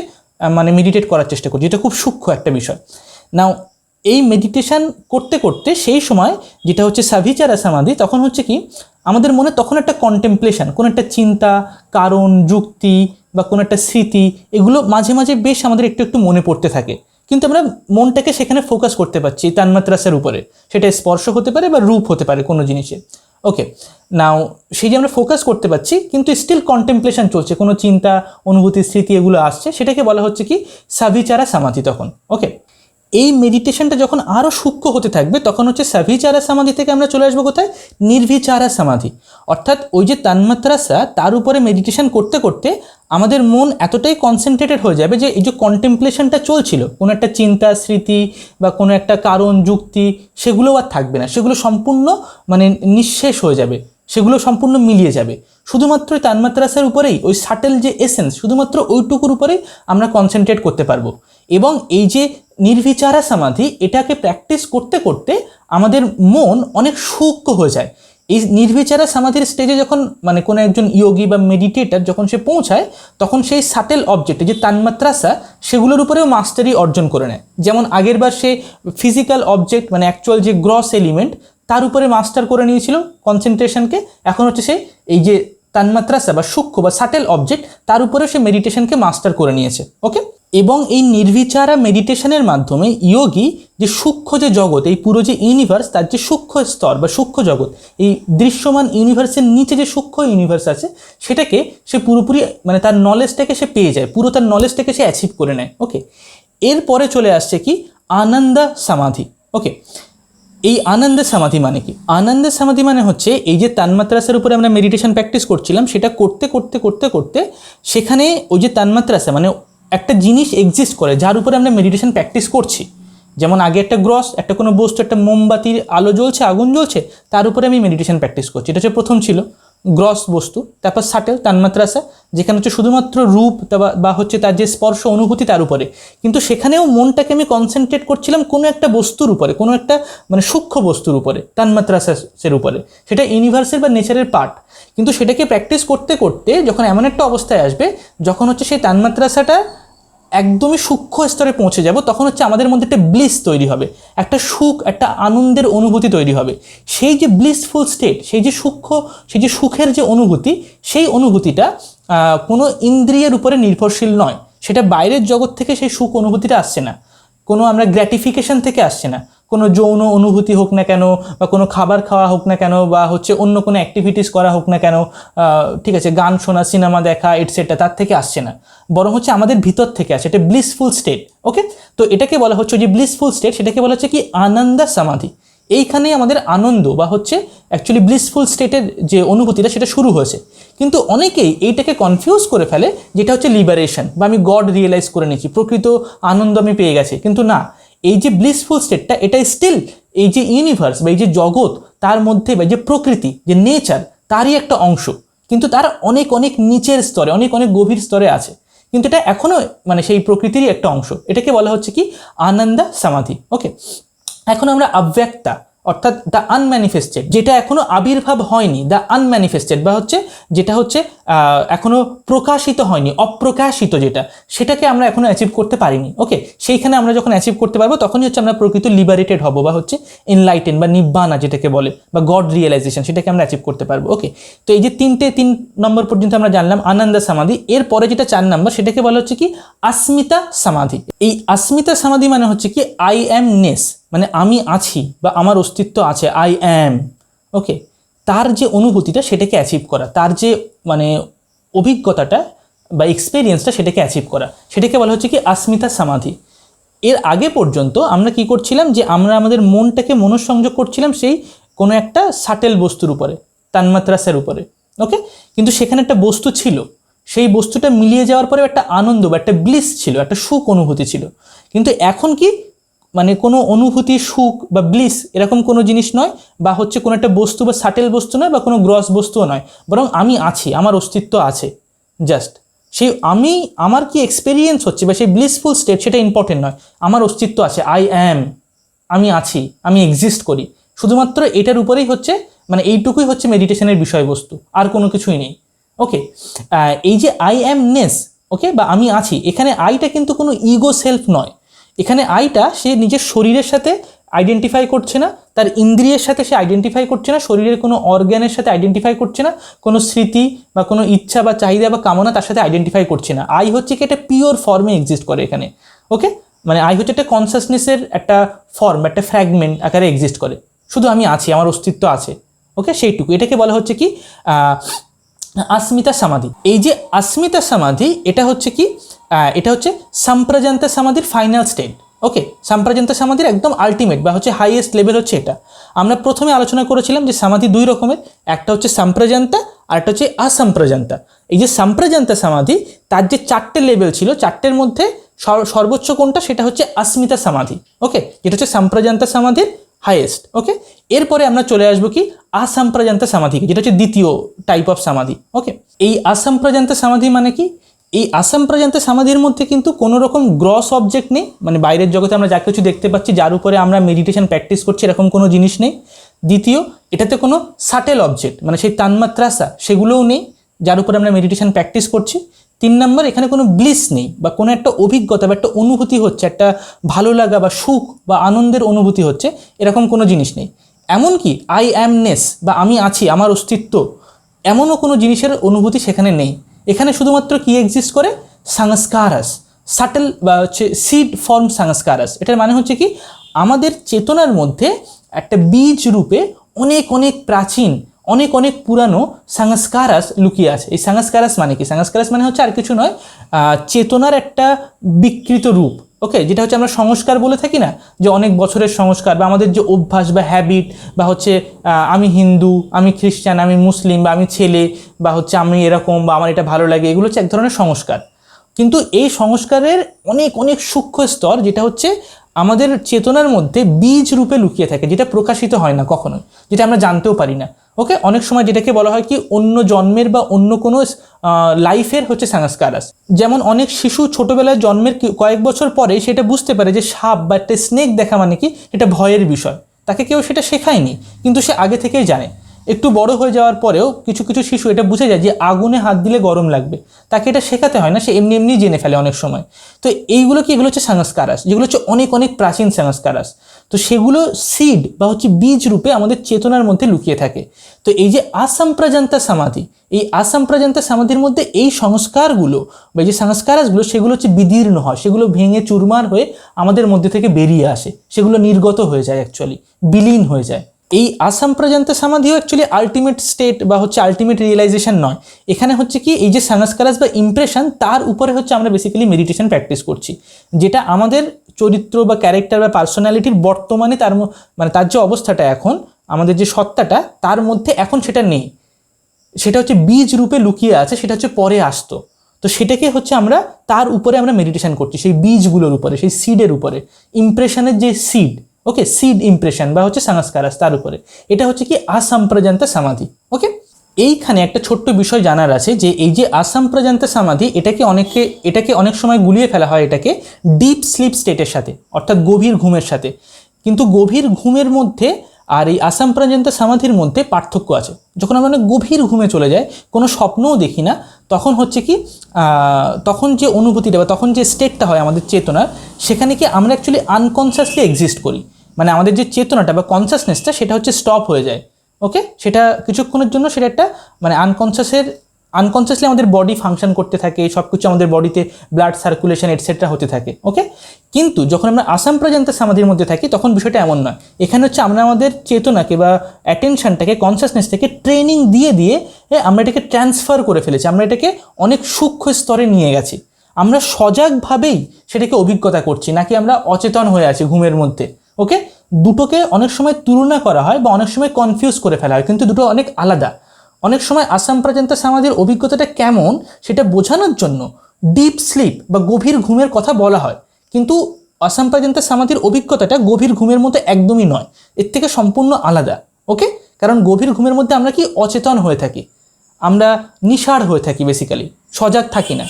মানে মেডিটেট করার চেষ্টা করছি। এটা খুব সূক্ষ্ম একটা বিষয়। নাও এই মেডিটেশন করতে করতে সেই সময় যেটা হচ্ছে সাভিচারা সমাধি, তখন হচ্ছে কি আমাদের মনে তখন একটা কন্টেম্পলেশন, কোনো একটা চিন্তা, কারণ, যুক্তি বা কোনো একটা স্মৃতি, এগুলো মাঝে মাঝে বেশ আমাদের একটু একটু মনে পড়তে থাকে, কিন্তু আমরা মনটাকে সেখানে ফোকাস করতে পারছি তান্মাত্রাসের উপরে। সেটা স্পর্শ হতে পারে বা রূপ হতে পারে কোনো জিনিসের। ওকে, নাও সেই যে আমরা ফোকাস করতে পারছি কিন্তু স্টিল কন্টেম্পলেশন চলছে, কোনো চিন্তা, অনুভূতি, স্মৃতি এগুলো আসছে, সেটাকে বলা হচ্ছে কি সাভিচারা সমাধি তখন। ওকে, এই মেডিটেশনটা যখন আরও সূক্ষ্ম হতে থাকবে তখন হচ্ছে সাভিচারা সমাধি থেকে আমরা চলে আসবো কোথায়, নির্বিচারা সমাধি। অর্থাৎ ওই যে তান্মাত্রাসা, তার উপরে মেডিটেশন করতে করতে আমাদের মন এতটাই কনসেন্ট্রেটেড হয়ে যাবে যে এই যে কন্টেম্পলেশনটা চলছিল, কোনো একটা চিন্তা, স্মৃতি বা কোনো একটা কারণ, যুক্তি, সেগুলো আর থাকবে না, সেগুলো সম্পূর্ণ মানে নিঃশেষ হয়ে যাবে, সেগুলো সম্পূর্ণ মিলিয়ে যাবে। শুধুমাত্র ওই তান্মাত্রাসের উপরেই, ওই সাটেল যে এসেন্স, শুধুমাত্র ওইটুকুর উপরেই আমরা কনসেন্ট্রেট করতে পারবো। এবং এই যে নির্বিচারা সমাধি, এটাকে প্র্যাকটিস করতে করতে আমাদের মন অনেক সূক্ষ্ম হয়ে যায়। এই নির্বিচারা সমাধির স্টেজে যখন মানে কোনো একজন ইয়োগী বা মেডিটেটর যখন সে পৌঁছায়, তখন সেই সাটেল অবজেক্ট যে তান্মাত্রাসা, সেগুলোর উপরেও মাস্টারি অর্জন করে নেয়। যেমন আগেরবার সে ফিজিক্যাল অবজেক্ট মানে অ্যাকচুয়াল যে গ্রস এলিমেন্ট, তার উপরে মাস্টার করে নিয়েছিল কনসেন্ট্রেশনকে, এখন হচ্ছে সে এই যে তান্মাত্রাসা বা সূক্ষ্ম বা সাটেল অবজেক্ট, তার উপরে সে মেডিটেশনকে মাস্টার করে নিয়েছে। ওকে, এবং এই নির্বিচারা মেডিটেশনের মাধ্যমে ইয়োগী যে সূক্ষ্ম যে জগৎ, এই পুরো যে ইউনিভার্স, তার যে সূক্ষ্ম স্তর বা সূক্ষ্ম জগৎ, এই দৃশ্যমান ইউনিভার্সের নিচে যে সূক্ষ্ম ইউনিভার্স আছে, সেটাকে সে পুরোপুরি মানে তার নলেজটাকে সে পেয়ে যায়, পুরো তার নলেজটাকে সে অ্যাচিভ করে নেয়। ওকে, এরপরে চলে আসছে কি আনন্দ সমাধি। ওকে, এই আনন্দ সমাধি মানে কি? আনন্দ সমাধি মানে হচ্ছে এই যে তান্মাত্রাসের উপরে আমরা মেডিটেশন প্র্যাকটিস করছিলাম, সেটা করতে করতে করতে করতে সেখানে ওই যে তান্মাত্রাসা মানে একটা জিনিস এক্সিস্ট করে যার উপরে আমরা মেডিটেশন প্র্যাকটিস করছি, যেমন আগে একটা গ্রস, একটা কোনো বস্তু, একটা মোমবাতির আলো জ্বলছে, আগুন জ্বলছে, তার উপরে আমি মেডিটেশন প্র্যাকটিস করছি। এটা হচ্ছে প্রথম ছিল গ্রস বস্তু। তারপর সাটেল তান্মাত্রাসা, যেখানে হচ্ছে শুধুমাত্র রূপ বা হচ্ছে তার যে স্পর্শ অনুভূতি তার উপরে, কিন্তু সেখানেও মনটাকে আমি কনসেন্ট্রেট করছিলাম কোনো একটা বস্তুর উপরে, কোনো একটা মানে সূক্ষ্ম বস্তুর উপরে, তান্মাত্রাসের উপরে, সেটা ইউনিভার্সের বা নেচারের পার্ট। কিন্তু সেটাকে প্র্যাকটিস করতে করতে যখন এমন একটা অবস্থায় আসবে যখন হচ্ছে সেই তান্মাত্রাসাটা একদমই সূক্ষ্ম স্তরে পৌঁছে যাব, তখন হচ্ছে আমাদের মধ্যে একটা ব্লিস তৈরি হবে, একটা সুখ, একটা আনন্দের অনুভূতি তৈরি হবে। সেই যে ব্লিসফুল স্টেট, সেই যে সুখের যে অনুভূতি, সেই অনুভূতিটা কোনো ইন্দ্রিয়ের উপরে নির্ভরশীল নয়। সেটা বাইরের জগৎ থেকে সেই সুখ অনুভূতিটা আসছে না, কোনো আমরা গ্র্যাটিফিকেশন থেকে আসছে না, কোনো যৌন অনুভূতি হোক না কেন, বা কোনো খাবার খাওয়া হোক না কেন, বা হচ্ছে অন্য কোনো অ্যাক্টিভিটিস করা হোক না কেন, ঠিক আছে, গান শোনা, সিনেমা দেখা এটসেট্রা, তার থেকে আসছে না, বরং হচ্ছে আমাদের ভিতর থেকে আসে। এটা ব্লিসফুল স্টেট। ওকে, তো এটাকে বলা হচ্ছে যে ব্লিসফুল স্টেট, সেটাকে বলা হচ্ছে কি আনন্দ সমাধি। এইখানেই আমাদের আনন্দ বা হচ্ছে অ্যাকচুয়ালি ব্লিসফুল স্টেটের যে অনুভূতিটা সেটা শুরু হয়েছে। কিন্তু অনেকেই এইটাকে কনফিউজ করে ফেলে, যেটা হচ্ছে লিবারেশন, বা আমি গড রিয়েলাইজ করে নিচ্ছি, প্রকৃত আনন্দ আমি পেয়ে গেছি। কিন্তু না, এই যে ব্লিসফুল স্টেটটা, এটা স্টিল এই যে ইউনিভার্স বা এই যে জগৎ, তার মধ্যে বা যে প্রকৃতি, যে নেচার, তারই একটা অংশ, কিন্তু তার অনেক অনেক নিচের স্তরে, অনেক অনেক গভীর স্তরে আছে, কিন্তু এটা এখনো মানে সেই প্রকৃতিরই একটা অংশ। এটাকে বলা হচ্ছে কি আনন্দ সমাধি। ওকে, এখন আমরা অব্যক্তা অর্থাৎ দ্য আনম্যানিফেস্টেড, যেটা এখনো আবির্ভাব হয়নি, দ্য আনম্যানিফেস্টেড বা হচ্ছে যেটা হচ্ছে এখনো প্রকাশিত হয়নি, অপ্রকাশিত যেটা, সেটাকে আমরা এখনো অ্যাচিভ করতে পারিনি। ওকে, সেইখানে আমরা যখন অ্যাচিভ করতে পারবো তখনই হচ্ছে আমরা প্রকৃত লিবারেটেড হব, বা হচ্ছে এনলাইটেন বা নিব্বানা যেটাকে বলে, বা গড রিয়েলাইজেশন, সেটাকে আমরা অ্যাচিভ করতে পারবো। ওকে, তো এই যে 3 নম্বর পর্যন্ত আমরা জানলাম আনন্দ সমাধি। এরপরে যেটা 4 নম্বর, সেটাকে বলা হচ্ছে কি अस्मिता সমাধি। এই अस्मिता সমাধি মানে হচ্ছে কি আই এম নেস, মানে আমি আছি বা আমার অস্তিত্ব আছে, আই অ্যাম। ওকে, তার যে অনুভূতিটা সেটাকে অ্যাচিভ করা, তার যে মানে অভিজ্ঞতাটা বা এক্সপিরিয়েন্সটা সেটাকে অ্যাচিভ করা, সেটাকে বলা হচ্ছে কি अस्मिता সমাধি। এর আগে পর্যন্ত আমরা কি করছিলাম, যে আমরা আমাদের মনটাকে মনঃসংযোগ করছিলাম সেই কোনো একটা সাটেল বস্তুর উপরে, তান্মাত্রাসের উপরে। ওকে, কিন্তু সেখানে একটা বস্তু ছিল, সেই বস্তুটা মিলিয়ে যাওয়ার পরে একটা আনন্দ বা একটা ব্লিস ছিল, একটা সুখ অনুভূতি ছিল। কিন্তু এখন কি মানে কোনো অনুভূতি, সুখ বা ব্লিস এরকম কোনো জিনিস নয়, বা হচ্ছে কোনো একটা বস্তু বা সাটেল বস্তু নয়, বা কোনো গ্রস বস্তুও নয়, বরং আমি আছি, আমার অস্তিত্ব আছে। জাস্ট সেই আমি, আমার কি এক্সপেরিয়েন্স হচ্ছে বা সেই ব্লিসফুল স্টেট, সেটা ইম্পর্টেন্ট নয়, আমার অস্তিত্ব আছে, আই অ্যাম, আমি আছি, আমি এক্সিস্ট করি। শুধুমাত্র এটার উপরেই হচ্ছে মানে এইটুকুই হচ্ছে মেডিটেশনের বিষয়বস্তু, আর কোনো কিছুই নেই। ওকে, এই যে আই অ্যাম নেস, ওকে, বা আমি আছি, এখানে আইটা কিন্তু কোনো ইগো সেলফ নয়। এখানে আইটা সে নিজের শরীরের সাথে আইডেন্টিফাই করছে না, তার ইন্দ্রিয়ের সাথে সে আইডেন্টিফাই করছে না, শরীরের কোনো অর্গ্যানের সাথে আইডেন্টিফাই করছে না, কোনো স্মৃতি বা কোনো ইচ্ছা বা চাহিদা বা কামনা তার সাথে আইডেন্টিফাই করছে না। আই হচ্ছে কি একটা পিওর ফর্মে এক্সিস্ট করে এখানে। ওকে, মানে আই হচ্ছে একটা কনসাসনেসের একটা ফর্ম, একটা ফ্র্যাগমেন্ট আকারে এক্সিস্ট করে, শুধু আমি আছি, আমার অস্তিত্ব আছে। ওকে, সেইটুকু, এটাকে বলা হচ্ছে কি अस्मिता সমাধি। এই যে अस्मिता সমাধি, এটা হচ্ছে কি এটা হচ্ছে সম্প্রজান্ত সমাধির ফাইনাল স্টেট। ওকে, সম্প্রজান্ত সমাধির একদম আলটিমেট বা হচ্ছে হাইয়েস্ট লেভেল হচ্ছে এটা। আমরা প্রথমে আলোচনা করেছিলাম যে সমাধি 2 রকমের, একটা হচ্ছে সম্প্রজান্ত আর একটা হচ্ছে অসম্প্রজান্ত। এই যে সম্প্রজান্ত সমাধি, তার যে 4টে লেভেল ছিল, 4টের মধ্যে সর্বোচ্চ কোনটা, সেটা হচ্ছে अस्मिता সমাধি। ওকে, যেটা হচ্ছে সম্প্রজান্ত সমাধির হাইয়েস্ট। ওকে, এরপরে আমরা চলে আসবো কি असंप्रजात সমাধি, যেটা হচ্ছে দ্বিতীয় টাইপ অফ সমাধি। ওকে, এই असंप्रजात সমাধি মানে কি, এই असंप्रजात সমাধির মধ্যে কিন্তু কোনো রকম গ্রস অবজেক্ট নেই, মানে বাইরের জগতে আমরা যা কিছু দেখতে পাচ্ছি, যার উপরে আমরা মেডিটেশন প্র্যাকটিস করছি, এরকম কোনো জিনিস নেই। দ্বিতীয়, এটাতে কোনো সাটেল অবজেক্ট মানে সেই তান্মাত্রাসা সেগুলোও নেই, যার উপরে আমরা মেডিটেশন প্র্যাকটিস করছি। 3 নম্বর, এখানে কোনো ব্লিস নেই, বা কোনো একটা অভিজ্ঞতা বা একটা অনুভূতি হচ্ছে, একটা ভালো লাগা বা সুখ বা আনন্দের অনুভূতি হচ্ছে, এরকম কোনো জিনিস নেই। এমনকি আই অ্যামনেস বা আমি আছি, আমার অস্তিত্ব, এমনও কোনো জিনিসের অনুভূতি সেখানে নেই। এখানে শুধুমাত্র কি এক্সিস্ট করে, সংস্কারাস, সাটেল বা হচ্ছে সিড ফর্ম সংস্কারাস। এটার মানে হচ্ছে কি আমাদের চেতনার মধ্যে একটা বীজ রূপে অনেক অনেক প্রাচীন, অনেক অনেক পুরানো সংস্কারাস লুকিয়ে আছে। এই সংস্কারাস মানে কি, সংস্কারাস মানে হচ্ছে আর কিছু নয়, চেতনার একটা বিকৃত রূপ। ওকে, যেটা হচ্ছে আমরা সংস্কার বলে থাকি না, যে অনেক বছরের সংস্কার বা আমাদের যে অভ্যাস বা হ্যাবিট, বা হচ্ছে আমি হিন্দু, আমি খ্রিস্টান, আমি মুসলিম, বা আমি ছেলে, বা হচ্ছে আমি এরকম, বা আমার এটা ভালো লাগে, এগুলো হচ্ছে এক ধরনের সংস্কার। কিন্তু এই সংস্কারের অনেক অনেক সূক্ষ্ম স্তর, যেটা হচ্ছে আমাদের চেতনার মধ্যে বীজ রূপে লুকিয়ে থাকে, যেটা প্রকাশিত হয় না কখনোই, যেটা আমরা জানতেও পারি না। ওকে, অনেক সময় যেটাকে বলা হয় কি অন্য জন্মের বা অন্য কোনো লাইফের হচ্ছে সংস্কারাস। যেমন অনেক শিশু ছোটবেলায় জন্মের কয়েক বছর পরে সেটা বুঝতে পারে যে সাপ বা একটা স্নেক দেখা মানে কি এটা ভয়ের বিষয়, তাকে কেউ সেটা শেখায়নি, কিন্তু সে আগে থেকেই জানে। একটু বড় হয়ে যাওয়ার পরেও কিছু কিছু শিশু এটা বুঝে যায় যে আগুনে হাত দিলে গরম লাগবে, তাকে এটা শেখাতে হয় না, সে এমনি এমনি জেনে ফেলে অনেক সময়। তো এইগুলো কি, এগুলো হচ্ছে সংস্কারাস, যেগুলো হচ্ছে অনেক অনেক প্রাচীন সংস্কারাস। তো সেগুলো সিড বা হচ্ছে বীজ রূপে আমাদের চেতনার মধ্যে লুকিয়ে থাকে। তো এই যে আসাম্প্রাজান্তা সমাধি, এই আসাম্প্রাজান্তা সমাধির মধ্যে এই সংস্কারগুলো বা এই যে সংস্কারাসগুলো সেগুলো হচ্ছে বিদীর্ণ হয়, সেগুলো ভেঙে চুরমার হয়ে আমাদের মধ্যে থেকে বেরিয়ে আসে, সেগুলো নির্গত হয়ে যায়, অ্যাকচুয়ালি বিলীন হয়ে যায়। এই আসাম্প্রাজান্তা সমাধিও অ্যাকচুয়ালি আলটিমেট স্টেট বা হচ্ছে আলটিমেট রিয়েলাইজেশন নয়। এখানে হচ্ছে কি এই যে সংস্কারাস বা ইমপ্রেশন, তার উপরে হচ্ছে আমরা বেসিক্যালি মেডিটেশন প্র্যাকটিস করছি, যেটা আমাদের চরিত্র বা ক্যারেক্টার বা পার্সোনালিটির বর্তমানে মানে তার যে অবস্থাটা এখন, আমাদের যে সত্তাটা তার মধ্যে এখন সেটা নেই, সেটা হচ্ছে বীজ রূপে লুকিয়ে আছে, সেটা হচ্ছে পরে আসতো। তো সেটাকে হচ্ছে আমরা তার উপরে আমরা মেডিটেশন করছি, সেই বীজগুলোর উপরে, সেই সিডের উপরে, ইমপ্রেশনের যে সিড, ওকে, সিড ইমপ্রেশন বা হচ্ছে সংস্কারাস, তার উপরে। এটা হচ্ছে কি আসাম্প্রাজান্তা সমাধি। ওকে, এইখানে একটা ছোট্ট বিষয় জানার আছে যে এই যে আসাম্প্রাজান্তা সমাধি, এটাকে অনেক সময় গুলিয়ে ফেলা হয় এটাকে ডিপ স্লিপ স্টেটের সাথে, অর্থাৎ গভীর ঘুমের সাথে। কিন্তু গভীর ঘুমের মধ্যে আর এই আসাম্প্রাজান্তা সমাধির মধ্যে পার্থক্য আছে। যখন আমরা অনেক গভীর ঘুমে চলে যাই, কোনো স্বপ্নও দেখি না, তখন হচ্ছে কি তখন যে অনুভূতিটা বা তখন যে স্টেটটা হয় আমাদের চেতনার, সেখানে কি আমরা অ্যাকচুয়ালি আনকনসিয়াসলি এক্সিস্ট করি, মানে আমাদের যে চেতনাটা বা কনসিয়াসনেসটা সেটা হচ্ছে স্টপ হয়ে যায়। ওকে, সেটা কিছুক্ষণের জন্য সেটা একটা মানে আনকনসিয়াসলি আমাদের বডি ফাংশন করতে থাকে, সব কিছু আমাদের বডিতে ব্লাড সার্কুলেশন এটসেট্রা হতে থাকে। ওকে, কিন্তু যখন আমরা আসাম্প্রাজান্তা সমাধির মধ্যে থাকি তখন বিষয়টা এমন নয়। এখানে হচ্ছে আমরা আমাদের চেতনাকে বা অ্যাটেনশনটাকে, কনসিয়াসনেসটাকে ট্রেনিং দিয়ে দিয়ে আমরা এটাকে ট্রান্সফার করে ফেলেছি, আমরা এটাকে অনেক সূক্ষ্ম স্তরে নিয়ে গেছি। আমরা সজাগভাবেই সেটাকে অভিজ্ঞতা করছি, নাকি আমরা অচেতন হয়ে আছি ঘুমের মধ্যে। ওকে, দুটোকে অনেক সময় তুলনা করা হয় বা অনেক সময় কনফিউজ করে ফেলা হয়, কিন্তু দুটো অনেক আলাদা। অনেক সময় আসাম্প্রাজান্তা সমাধির অভিজ্ঞতাটা কেমন সেটা বোঝানোর জন্য ডিপ স্লিপ বা গভীর ঘুমের কথা বলা হয়, কিন্তু আসাম্প্রাজান্তা সমাধির অভিজ্ঞতাটা গভীর ঘুমের মতো একদমই নয়, এর থেকে সম্পূর্ণ আলাদা। ওকে, কারণ গভীর ঘুমের মধ্যে আমরা কি অচেতন হয়ে থাকি, আমরা নিষাড় হয়ে থাকি, বেসিক্যালি সজাগ থাকি না।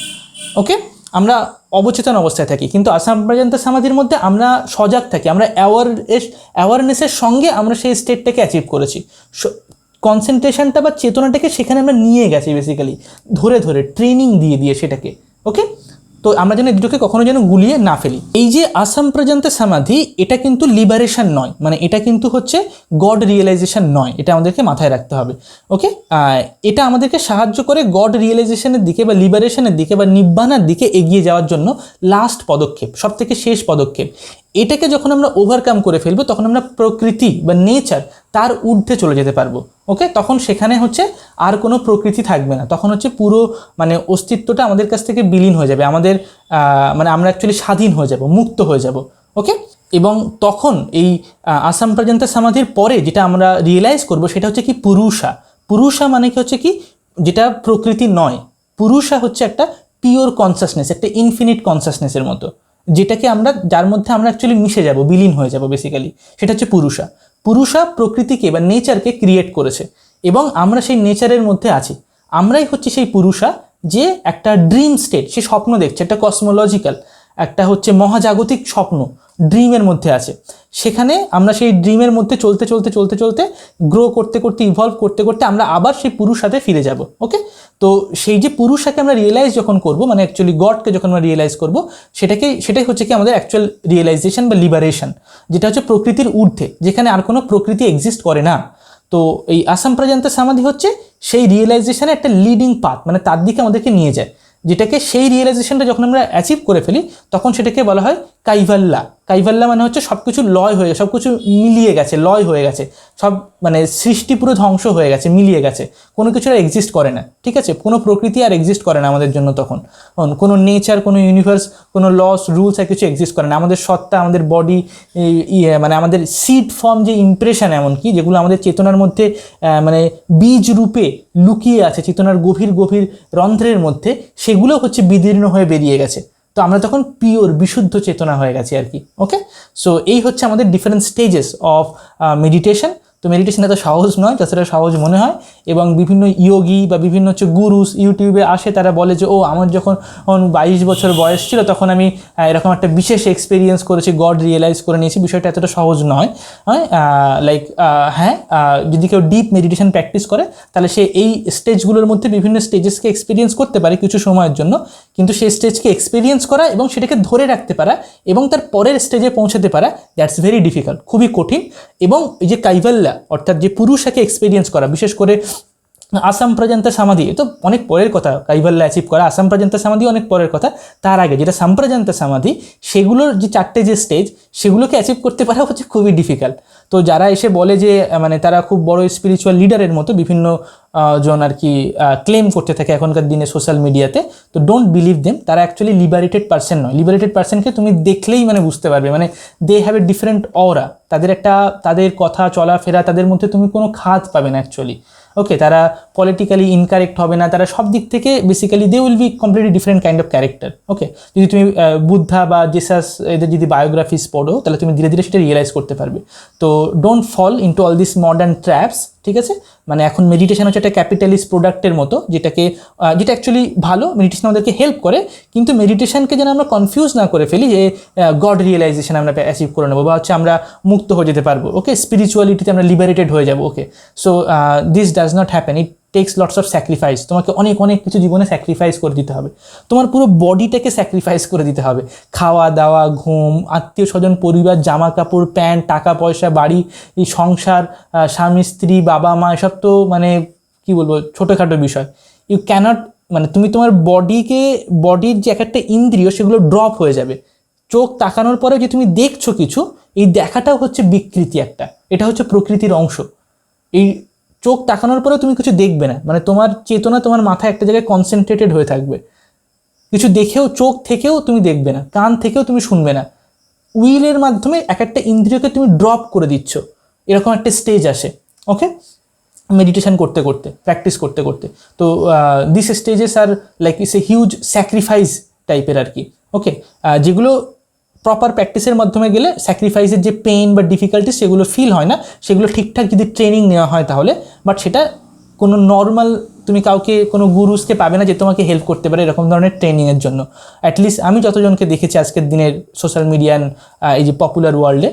ওকে, আমরা অবচেতন অবস্থায় থাকি, কিন্তু আসাম্প্রাজান্তা সমাধির মধ্যে আমরা সজাগ থাকি, আমরা অ্যাওয়ারনেসের সঙ্গে আমরা সেই স্টেটটাকে অ্যাচিভ করেছি, কনসেন্ট্রেশনটা বা চেতনাটাকে সেখানে আমরা নিয়ে গেছি, বেসিক্যালি ধরে ধরে ট্রেনিং দিয়ে দিয়ে সেটাকে। ওকে, তো আমরা যেন দুটোকে কখনো যেন গুলিয়ে না ফেলি। এই যে আসাম্প্রাজান্তা সমাধি, এটা কিন্তু লিবারেশন নয়, মানে এটা কিন্তু হচ্ছে গড রিয়েলাইজেশন নয়, এটা আমাদেরকে মাথায় রাখতে হবে। ওকে, এটা আমাদেরকে সাহায্য করে গড রিয়েলাইজেশনের দিকে বা লিবারেশনের দিকে বা নিব্বাণার দিকে এগিয়ে যাওয়ার জন্য লাস্ট পদক্ষেপ, সব থেকে শেষ পদক্ষেপ। এটাকে যখন আমরা ওভারকাম করে ফেলবো তখন আমরা প্রকৃতি বা নেচার তার ঊর্ধ্বে চলে যেতে পারবো। ওকে, তখন সেখানে হচ্ছে আর কোনো প্রকৃতি থাকবে না, তখন হচ্ছে পুরো মানে অস্তিত্বটা আমাদের কাছ থেকে বিলীন হয়ে যাবে, আমাদের মানে আমরা অ্যাকচুয়ালি স্বাধীন হয়ে যাব, মুক্ত হয়ে যাব। ওকে, এবং তখন এই আসাম্প্রাজান্তা সমাধির পরে যেটা আমরা রিয়েলাইজ করব সেটা হচ্ছে কি পুরুষা মানে কি হচ্ছে কি যেটা প্রকৃতি নয়, পুরুষা হচ্ছে একটা পিওর কনসাসনেস, একটা ইনফিনিট কনসাসনেসের মতো, যেটাকে আমরা যার মধ্যে আমরা অ্যাকচুয়ালি মিশে যাব, বিলীন হয়ে যাব, বেসিক্যালি সেটা হচ্ছে পুরুষা প্রকৃতিকে বা নেচারকে ক্রিয়েট করেছে এবং আমরা সেই নেচারের মধ্যে আছি। আমরাই হচ্ছে সেই পুরুষা যে একটা ড্রিম স্টেট, সে স্বপ্ন দেখছে, একটা কসমোলজিক্যাল, একটা হচ্ছে মহাজাগতিক স্বপ্ন ড্রিমের মধ্যে আছে। সেখানে আমরা সেই ড্রিমের মধ্যে চলতে চলতে চলতে চলতে গ্রো করতে করতে ইভলভ করতে করতে আমরা আবার সেই পুরুষাতে ফিরে যাব। ওকে, তো সেই যে পুরুষাকে আমরা রিয়েলাইজ যখন করব, মানে অ্যাকচুয়ালি গডকে যখন আমরা রিয়েলাইজ করব, সেটাই হচ্ছে কি আমাদের অ্যাকচুয়াল রিয়েলাইজেশন বা লিবারেশন, যেটা হচ্ছে প্রকৃতির ঊর্ধ্বে, যেখানে আর কোনো প্রকৃতি এক্সিস্ট করে না। তো এই আসাম্প্রাজান্তা সমাধি হচ্ছে সেই রিয়েলাইজেশনের একটা লিডিং পাথ, মানে তার দিকে আমাদেরকে নিয়ে যায়, যেটাকে সেই রিয়েলাইজেশনটা যখন আমরা অ্যাচিভ করে ফেলি তখন সেটাকে বলা হয় কাইভাল্লা মানে হচ্ছে সব কিছু লয় হয়ে, সব কিছু মিলিয়ে গেছে, লয় হয়ে গেছে, সব মানে সৃষ্টি পুরো ধ্বংস হয়ে গেছে, মিলিয়ে গেছে, কোনো কিছু আর এক্সিস্ট করে না। ঠিক আছে, কোনো প্রকৃতি আর এক্সিস্ট করে না আমাদের জন্য, তখন কোনো নেচার, কোনো ইউনিভার্স, কোনো লস রুলস আর কিছু এক্সিস্ট করে না। আমাদের সত্তা, আমাদের বডি, মানে আমাদের সিড ফর্ম যে ইমপ্রেশন, এমনকি যেগুলো আমাদের চেতনার মধ্যে মানে বীজ রূপে লুকিয়ে আছে চেতনার গভীর গভীর রন্ধ্রের মধ্যে, সেগুলো হচ্ছে বিদীর্ণ হয়ে বেরিয়ে গেছে। তো আমরা তখন পিওর বিশুদ্ধ চেতনা হয়ে গেছি আর কি। ওকে, সো এই হচ্ছে আমাদের ডিফারেন্ট স্টেজেস অফ মেডিটেশন। তো মেডিটেশন এত সহজ নয় যতটা সহজ মনে হয়, এবং বিভিন্ন ইয়োগী বা বিভিন্ন হচ্ছে গুরুস ইউটিউবে আসে, তারা বলে যে ও আমার যখন 22 বছর বয়স ছিল তখন আমি এরকম একটা বিশেষ এক্সপিরিয়েন্স করেছি, গড রিয়েলাইজ করে নিয়েছি। বিষয়টা এতটা সহজ নয়। লাইক হ্যাঁ, যদি কেউ ডিপ মেডিটেশন প্র্যাকটিস করে তাহলে সে এই স্টেজগুলোর মধ্যে বিভিন্ন স্টেজেসকে এক্সপিরিয়েন্স করতে পারে কিছু সময়ের জন্য, কিন্তু সেই স্টেজকে এক্সপিরিয়েন্স করা এবং সেটাকে ধরে রাখতে পারা এবং তার পরের স্টেজে পৌঁছাতে পারা, দ্যাটস ভেরি ডিফিকাল্ট, খুবই কঠিন। এবং এই যে কাইভাল্লা অর্থাৎ যে পুরুষকে এক্সপিরিয়েন্স করা, বিশেষ করে আসাম প্রজান্তা সমাধি, তো অনেক পরের কথা, কাইভাল্লা অ্যাচিভ করা, আসাম প্রজান্তা সমাধি অনেক পরের কথা। তার আগে যেটা সম্প্রজান্তা সমাধি, সেগুলোর যে 4টে যে স্টেজ, সেগুলোকে অ্যাচিভ করতে পারা হচ্ছে খুবই ডিফিকাল্ট। তো যারা এসে বলে যে মানে তারা খুব বড় স্পিরিচুয়াল লিডারের মতো বিভিন্ন জন আর কি ক্লেম করতে থাকে এখনকার দিনে সোশ্যাল মিডিয়াতে, তো ডোন্ট বিলিভ দেম। তারা অ্যাকচুয়ালি লিবারেটেড পার্সন নয়। লিবারেটেড পার্সনকে তুমি দেখলেই মানে বুঝতে পারবে, মানে দে হ্যাভ এ ডিফারেন্ট অরা, তাদের কথা চলাফেরা, তাদের মধ্যে তুমি কোনো খাদ পাবে না অ্যাকচুয়ালি। ওকে, তারা পলিটিক্যালি ইনকারেক্ট হবে না, তারা সব দিক থেকে basically they will be completely different kind of character. Okay, যদি তুমি বুদ্ধা বা জেসাস এদের যদি বায়োগ্রাফিস পড়ো তাহলে তুমি ধীরে ধীরে সেটা রিয়েলাইজ করতে পারবে। তো don't fall into all this modern traps, ঠিক আছে? মানে এখন মেডিটেশন হচ্ছে একটা ক্যাপিটালিস্ট প্রোডাক্টের মতো, যেটা অ্যাকচুয়ালি ভালো, মেডিটেশন আমাদেরকে হেল্প করে, কিন্তু মেডিটেশনকে যেন আমরা কনফিউজ না করে ফেলি যে গড রিয়েলাইজেশন আমরা অ্যাচিভ করে নেবো বা হচ্ছে আমরা মুক্ত হয়ে যেতে পারবো। ওকে, স্পিরিচুয়ালিটিতে আমরা লিবারেটেড হয়ে যাবো। Okay, so this does not happen, it takes lots of sacrifice. তোমাকে অনেক অনেক কিছু জীবনে স্যাক্রিফাইস করে দিতে হবে, তোমার পুরো বডিটাকে স্যাক্রিফাইস করে দিতে হবে। খাওয়া দাওয়া, ঘুম, আত্মীয় স্বজন, পরিবার, জামা কাপড়, প্যান্ট, টাকা পয়সা, বাড়ি, এই সংসার, স্বামী স্ত্রী, বাবা মা, এসব তো মানে কি বলবো ছোটোখাটো বিষয়। ইউ ক্যানট, মানে তুমি তোমার বডির যে এক একটা ইন্দ্রিয় সেগুলো ড্রপ হয়ে যাবে। চোখ তাকানোর পরে যে তুমি দেখছো কিছু, এই দেখাটাও হচ্ছে বিকৃতি একটা, এটা হচ্ছে প্রকৃতির অংশ। এই চোখ তাকানোর পরেও তুমি কিছু দেখবে না, মানে তোমার চেতনা তোমার মাথায় একটা জায়গায় কনসেন্ট্রেটেড হয়ে থাকবে। কিছু দেখেও, চোখ থেকেও তুমি দেখবে না, কান থেকেও তুমি শুনবে না, উইলের মাধ্যমে এক একটা ইন্দ্রিয়কে তুমি ড্রপ করে দিচ্ছ, এরকম একটা স্টেজ আসে। ওকে, মেডিটেশন করতে করতে, প্র্যাকটিস করতে করতে। তো this stages are like it's a huge sacrifice টাইপের আর কি। ওকে, যেগুলো প্রপার প্র্যাকটিসের মাধ্যমে গেলে স্যাক্রিফাইসের যে পেইন বা ডিফিকাল্টি সেগুলো ফিল হয় না, সেগুলো ঠিকঠাক যদি ট্রেনিং নেওয়া হয় তাহলে। বাট সেটা কোনো নর্মাল, তুমি কাউকে কোনো গুরুসকে পাবে না যে তোমাকে হেল্প করতে পারে এরকম ধরনের ট্রেনিংয়ের জন্য। অ্যাটলিস্ট আমি যতজনকে দেখেছি আজকের দিনের সোশ্যাল মিডিয়ান এই যে পপুলার ওয়ার্ল্ডে,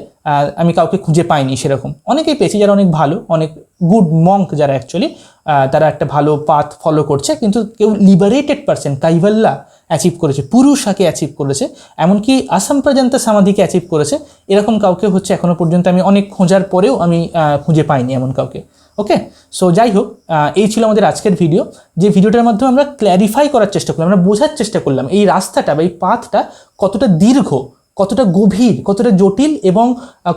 আমি কাউকে খুঁজে পাইনি সেরকম। অনেকেই পেয়েছি যারা অনেক ভালো, অনেক গুড মঙ্ক যারা অ্যাকচুয়ালি তারা একটা ভালো পাথ ফলো করছে, কিন্তু কেউ লিবারেটেড পারসন কাইভাল্লা অ্যাচিভ করেছে, পুরুষাকে অ্যাচিভ করেছে, এমনকি আসাম প্রজান্তা সমাধিকে অ্যাচিভ করেছে, এরকম কাউকে হচ্ছে এখনও পর্যন্ত আমি অনেক খোঁজার পরেও আমি খুঁজে পাইনি এমন কাউকে। ওকে, সো যাই হোক, এই ছিল আমাদের আজকের ভিডিও। যে ভিডিওটার মাধ্যমে আমরা ক্ল্যারিফাই করার চেষ্টা করলাম, আমরা বোঝার চেষ্টা করলাম এই রাস্তাটা বা এই পাথটা কতটা দীর্ঘ, কতটা গভীর, কতটা জটিল এবং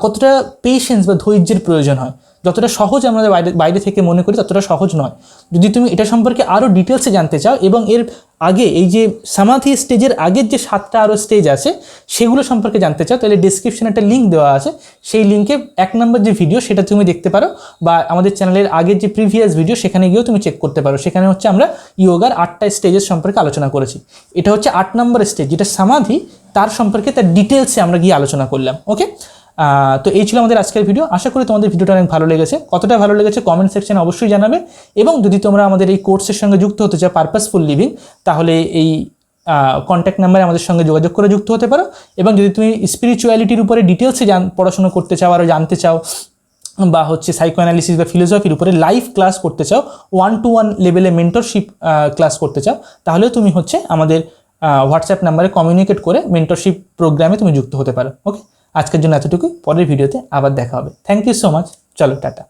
কতটা পেশেন্স বা ধৈর্যের প্রয়োজন হয়। যতটা সহজ আমরা বাইরে থেকে মনে করি ততটা সহজ নয়। যদি তুমি এটা সম্পর্কে আরও ডিটেলসে জানতে চাও এবং এর আগে এই যে সমাধি স্টেজের আগের যে 7টা আরও স্টেজ আছে সেগুলো সম্পর্কে জানতে চাও, তাহলে ডিসক্রিপশনে একটা লিঙ্ক দেওয়া আছে, সেই লিঙ্কে 1 নম্বর যে ভিডিও সেটা তুমি দেখতে পারো, বা আমাদের চ্যানেলের আগের যে প্রিভিয়াস ভিডিও সেখানে গিয়েও তুমি চেক করতে পারো। সেখানে হচ্ছে আমরা ইয়োগার 8টা স্টেজের সম্পর্কে আলোচনা করেছি। এটা হচ্ছে 8 নম্বর স্টেজ, যেটা সমাধি, তার সম্পর্কে তার ডিটেলসে আমরা গিয়ে আলোচনা করলাম। ওকে, তো এই ছিল আমাদের আজকের ভিডিও। আশা করি তোমাদের ভিডিওটা অনেক ভালো লেগেছে। কতটা ভালো লেগেছে কমেন্ট সেকশনে অবশ্যই জানাবে, এবং যদি তোমরা আমাদের এই কোর্সের সঙ্গে যুক্ত হতে চাও, পারপাসফুল লিভিং, তাহলে এই কন্ট্যাক্ট নাম্বারে আমাদের সঙ্গে যোগাযোগ করে যুক্ত হতে পারো। এবং যদি তুমি স্পিরিচুয়ালিটির উপরে ডিটেলসে পড়াশোনা করতে চাও, আরও জানতে চাও, বা হচ্ছে সাইকো অ্যানালিসিস বা ফিলোসফির উপরে লাইভ ক্লাস করতে চাও, 1-to-1 লেভেলে মেন্টরশিপ ক্লাস করতে চাও, তাহলেও তুমি হচ্ছে আমাদের হোয়াটসঅ্যাপ নাম্বারে কমিউনিকেট করে মেন্টরশিপ প্রোগ্রামে তুমি যুক্ত হতে পারো। ওকে, আজকের জন্য এতটুকুই, পরের ভিডিওতে আবার দেখা হবে। থ্যাংক ইউ সো মাচ, চলো টাটা।